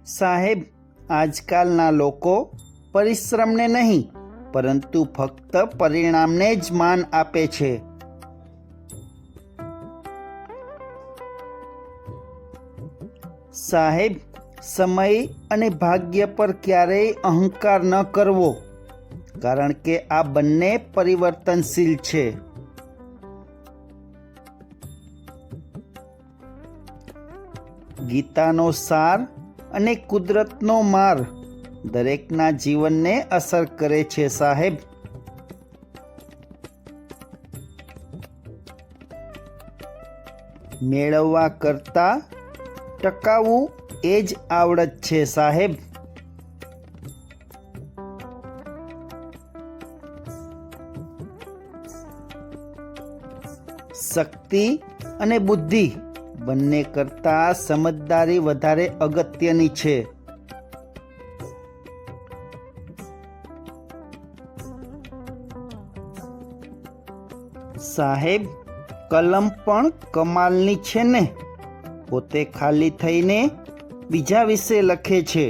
સાહેબ, આજકાલના લોકો પરિશ્રમને નહીં પરંતુ ફક્ત પરિણામને જ માન આપે છે. સાહેબ, સમય અને ભાગ્ય પર ક્યારેય અહંકાર ન કરવો, કારણ કે આ બંને પરિવર્તનશીલ છે. ગીતાનો સાર અને કુદરતનો માર દરેકના જીવનને અસર કરે છે. સાહેબ, મેળવવા કરતાં ટકાવવું એ જ આવડત છે. સાહેબ, શક્તિ અને બુદ્ધિ બંને કરતાં સમજદારી વધારે અગત્યની છે. સાહેબ, કલમ પણ કમાલની છે ને, પોતે ખાલી થઈને બીજા વિશે લખે છે.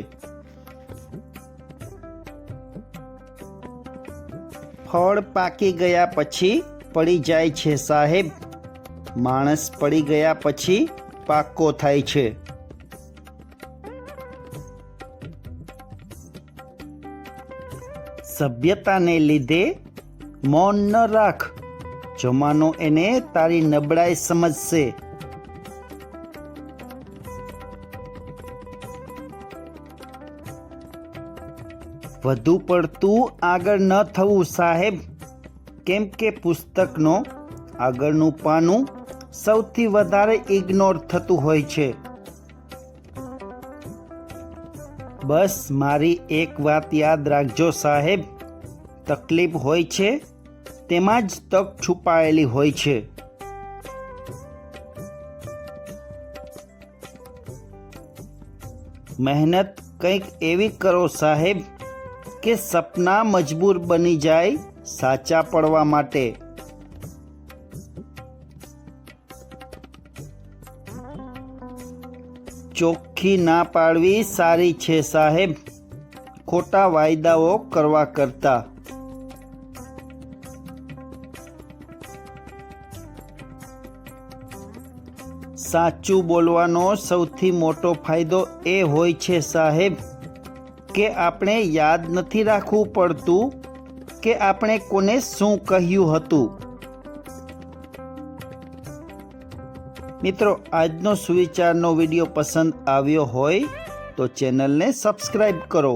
ફળ પાકી ગયા પછી પડી જાય છે. સાહેબ, માણસ પડી ગયા પછી પાકો થાય છે. સભ્યતાને લીધે મૌન ન રાખ, જમાનો એને તારી નબળાઈ સમજશે. વધુ પડતું આગળ ન થવું. સાહેબ, કેમ કે પુસ્તકનો આગળનું પાનું સૌથી વધારે ઇગ્નોર થતું હોય છે. બસ મારી એક વાત યાદ રાખજો સાહેબ, તકલીફ હોય છે તેમાં જ તક છુપાયેલી હોય છે. મહેનત કંઈક એવી કરો સાહેબ કે સપના મજબૂર બની જાય સાચા પડવા માટે. ચોખ્ખી ના પાડવી સારી છે સાહેબ, ખોટા વાયદાઓ કરવા કરતા. સાચું બોલવાનો સૌથી મોટો ફાયદો એ હોય છે સાહેબ કે આપણે યાદ નથી રાખવું પડતું કે આપણે કોને શું કહ્યું હતું. મિત્રો, આજનો સુવિચારનો વિડીયો પસંદ આવ્યો હોય તો ચેનલને સબસ્ક્રાઈબ કરો.